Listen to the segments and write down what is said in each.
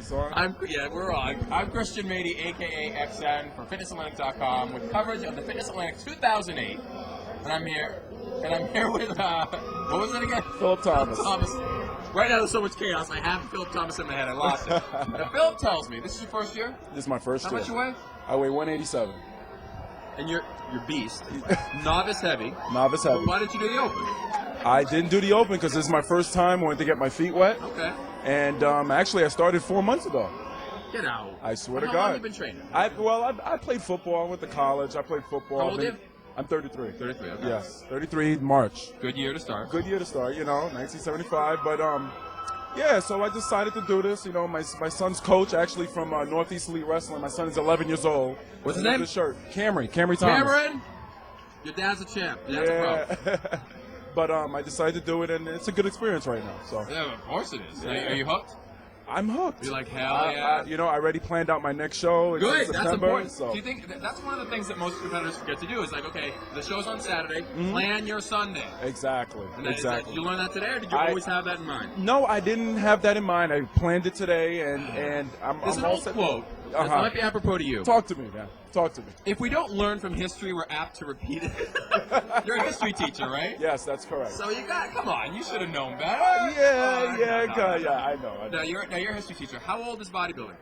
This on? We're on. I'm Christian Mady, aka XN, for FitnessAtlantic.com with coverage of the Fitness Atlantic 2008, and I'm here with what was it again? Philip Thomas. Right now, there's so much chaos. I have Philip Thomas in my head. I lost it. Now, Philip tells me this is your first year. This is my first How year. much you weigh? I weigh 187. And you're beast. Novice heavy. Novice heavy. Why did you do the open? I didn't do the open because this is my first time. Wanted to get my feet wet. Okay. And actually, I started 4 months ago. Get out. I swear to How God. long have you been training? I played football. I went to college. I played football. How old are you? I'm 33. 33. Okay. Yes, 33 March. Good year to start. Good year to start. 1975. But yeah. So I decided to do this. My son's coach, actually from Northeast Elite Wrestling. My son is 11 years old. What's his name? The shirt. Camry Thomas. Cameron. Your dad's a champ. Your dad's a pro. But I decided to do it, and it's a good experience right now. So Yeah, of course it is. Yeah. Are you hooked? I'm hooked. You're like, hell yeah. I already planned out my next show in Good, September. that's important. So. Do you think that's one of the things that most competitors forget to do is like, okay, the show's on Saturday, Mm-hmm. plan your Sunday. Exactly. And then Exactly. Did you learn that today, or did you always have that in mind? No, I didn't have that in mind. I planned it today, and I'm There's an all old set. quote. This might be apropos to you. Talk to me, man. Talk to me. If we don't learn from history, we're apt to repeat it. You're a history teacher, right? Yes, that's correct. So come on, you should have known better. I know. Now you're a history teacher. How old is bodybuilding?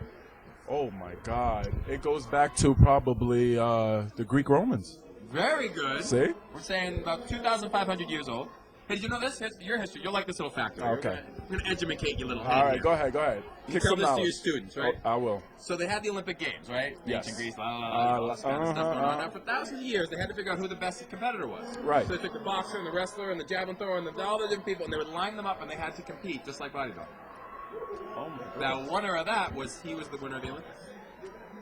Oh my God! It goes back to probably the Greek Romans. Very good. See? We're saying about 2,500 years old. Hey, did you know this? Your history. You'll like this little fact. Okay. I'm going to educate you a little. All right, here. go ahead. You Kick tell some this to knowledge. your students, right? I will. So they had the Olympic Games, right? Yes. Ancient Greece, all this kind of stuff going on. Now, for thousands of years, they had to figure out who the best competitor was. Right. So they took the boxer and the wrestler and the javelin thrower and all the different people, and they would line them up, and they had to compete just like bodybuilding. Oh my God. Now, winner of that was the winner of the Olympics.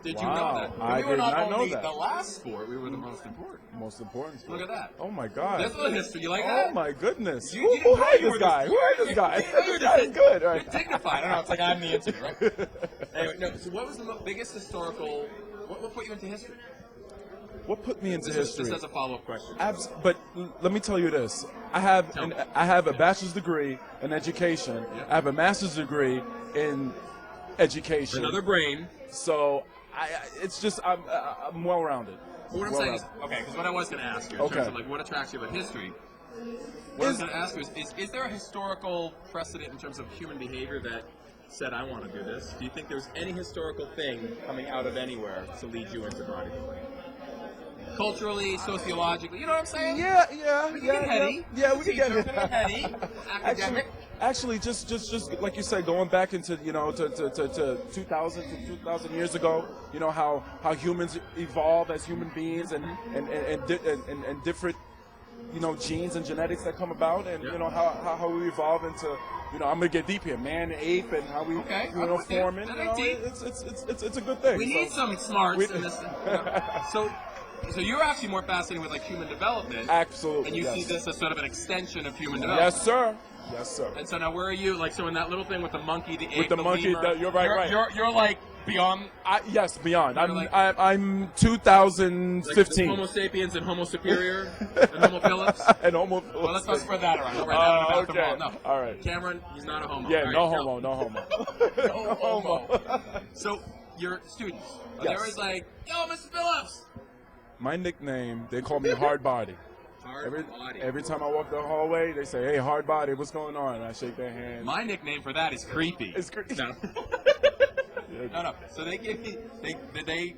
Did you know Wow. that? I we were did not not know only that. the last sport, we were the most important. Most important. Look at that. Oh my God. There's a little history. You like Oh that? my goodness. You Who didn't know hired you this were guy? this- Who hired this guy? You're This guy is good, right? You're dignified. I don't know. It's like I'm the interview, right? Anyway, no. So, what was the biggest historical? What put you into history? What put me into history? This as a follow-up question. But let me tell you this: I have a bachelor's degree in education. Yeah. I have a master's degree in education. Another brain. So it's just I'm well-rounded. But what I'm saying is, okay, because what I was going to ask you in terms of like what attracts you about history. What I was going to ask you is there a historical precedent in terms of human behavior that said, I want to do this? Do you think there's any historical thing coming out of anywhere to lead you into bodybuilding? Culturally, sociologically, you know what I'm saying? Yeah. We can get heady. Yeah, we can get Teacher, heady. Academic. Actually, just like you said, going back into to 2,000 years ago, how humans evolve as human beings and different genes and genetics that come about, and how we evolve into I'm gonna get deep here, man, ape, and how we form it. It's a good thing. We need some smarts in this. So you're actually more fascinated with like human development. Absolutely. And you yes. see this as sort of an extension of human development. Yes, sir. Yes, sir. And so now where are you? Like, so in that little thing with the monkey, the ape, with the monkey, lemur, you're right. You're like beyond. Yes, beyond. I'm Like 2015. Homo sapiens and Homo superior and Homo Phillips. And Homo Phillips. Well, let's not spread that around. Don't write that on the bathroom okay. wall. No. All right. Cameron, he's not a homo. Yeah, All no right, homo, no homo. No homo. So your students, are they Yes. always like, yo, Mr. Phillips. My nickname, they call me Hard Body. Every time I walk the hallway, they say, "Hey, Hard Body, what's going on?" And I shake their hand. My nickname for that is Creepy. It's creepy. No. No. So they give me.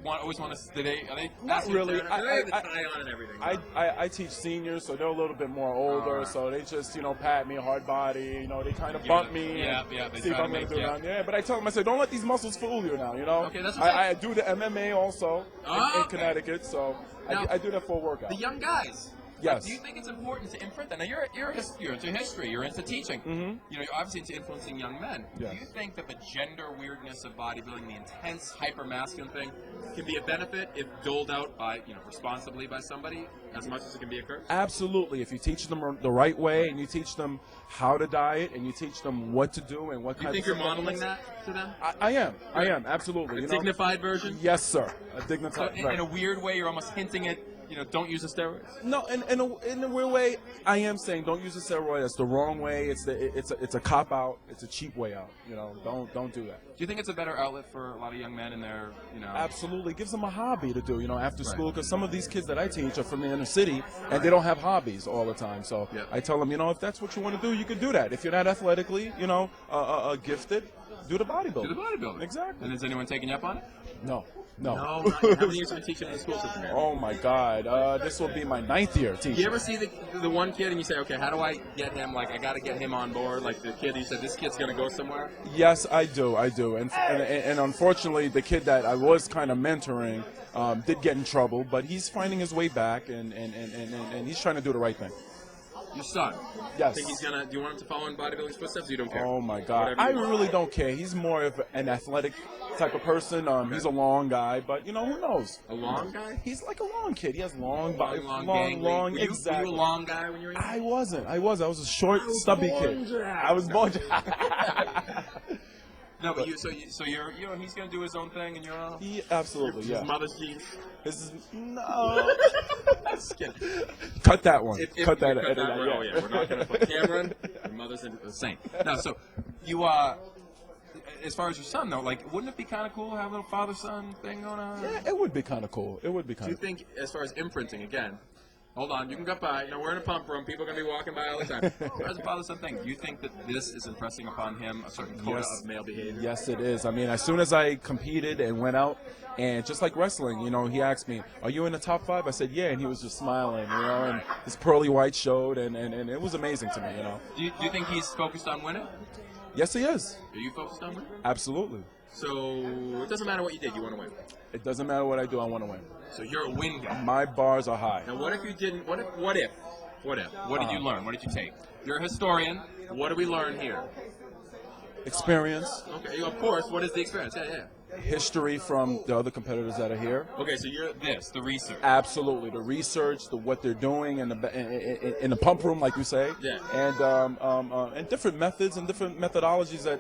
Always want to? Are they? Not really. They have the tie on and everything. I teach seniors, so they're a little bit more older. Alright. So they just pat me, Hard Body. They kind of bump me. Yeah. and They see if try I'm to gonna make do it. Yeah, but I tell them, I say, don't let these muscles fool you now. Okay, that's what's I do the MMA also in okay. Connecticut, so Now, I do that for a workout. The young guys. Yes. Do you think it's important to imprint that? Now you're into history. You're into teaching. Mhm. You're obviously into influencing young men. Yes. Do you think that the gender weirdness of bodybuilding, the intense hyper masculine thing, can be a benefit if doled out by responsibly by somebody as much as it can be a curse? Absolutely. If you teach them the right way, and you teach them how to diet, and you teach them what to do, and what Do you kind think of you're modeling that to them? I am absolutely. A dignified version. Yes, sir. A So dignified. in a weird way, you're almost hinting at don't use the steroids? No, in a weird way, I am saying don't use the steroid. That's the wrong way. It's a cop out. It's a cheap way out. Don't do that. Do you think it's a better outlet for a lot of young men in their, Absolutely, gives them a hobby to do. After school, because some of these kids that I teach are from the inner city and they don't have hobbies all the time. So Yeah. I tell them, if that's what you want to do, you can do that. If you're not athletically, gifted, do the bodybuilding. Do the bodybuilding? Exactly. And is anyone taking you up on it? No. No. Not yet. How many years have you been teaching in the school system here? Oh my God, this will be my 9th year teaching. You ever see the one kid and you say, okay, how do I get him? Like, I got to get him on board. Like the kid you said, this kid's gonna go somewhere. Yes, I do, and unfortunately, the kid that I was kind of mentoring did get in trouble, but he's finding his way back, and he's trying to do the right thing. Your son. Yes. Think he's gonna? Do you want him to follow in bodybuilding footsteps? Or you don't care. Oh my God, Whatever I you want. really don't care. He's more of an athletic type of person. He's a long guy, but who knows? A long guy? He's like a long kid. He has long body, Long, long. gangly. Were Exactly. you a long guy when you were young? I wasn't. I was a short, stubby kid. I was born. No, but so you're he's gonna do his own thing and you're Absolutely, yeah. his mother's genes. This is no. Just kidding. Cut that one. If Cut that. you Edit that. oh yeah, we're not gonna put Cameron. Your mother's the same. No, so you as far as your son though, like, wouldn't it be kind of cool to have a little father-son thing going on? Yeah, it would be kind of cool. It would be Do kind you of. think, as far as imprinting again? Hold on, you can get by. We're in a pump room. People are going to be walking by all the time. As a father-son thing, do you think that this is impressing upon him a certain quota of male behavior? Yes, it is. I mean, as soon as I competed and went out, and just like wrestling, he asked me, "Are you in the top 5?" I said, "Yeah," and he was just smiling, and his pearly white showed, and it was amazing to me, Do you think he's focused on winning? Yes, he is. Are you focused on winning? Absolutely. So it doesn't matter what you did, you want to win. It doesn't matter what I do, I want to win. So you're a win guy. My bars are high. Now, what if you didn't? What if? What did you learn? What did you take? You're a historian. What do we learn here? Experience, Okay, of course. What is the experience? Yeah. history from the other competitors that are here. Okay, so you're the research. Absolutely, the research, what they're doing in the pump room, like you say, Yeah. and different methods and different methodologies that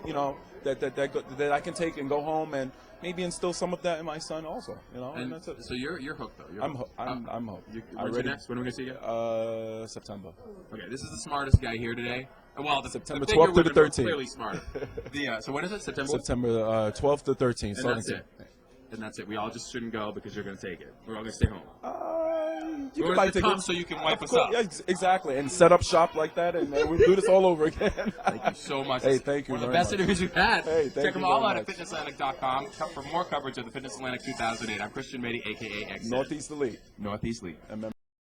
that I can take and go home and maybe instill some of that in my son also. And that's it. So you're hooked though. You're I'm hooked. I'm hooked. When's your next? When are we gonna see you? September. Okay, this is the smartest guy here today. Well, September the figure 12th to the would have been 13th. Clearly smarter. So when is it? September. September 12th to 13th. And starting that's to- it. And that's it. We all just shouldn't go because you're gonna take it. We're all gonna stay home. You Or can buy to come tickets. so you can wipe Of us course, up. yeah, exactly, and set up shop like that, and we do this all over again. Thank you so much. Hey, thank you One of the very best much. interviews we've had. Hey, thank Check you them all very out at much. fitnessatlantic.com for more coverage of the Fitness Atlantic 2008. I'm Christian Mady, a.k.a. X. Northeast Elite. Northeast League. And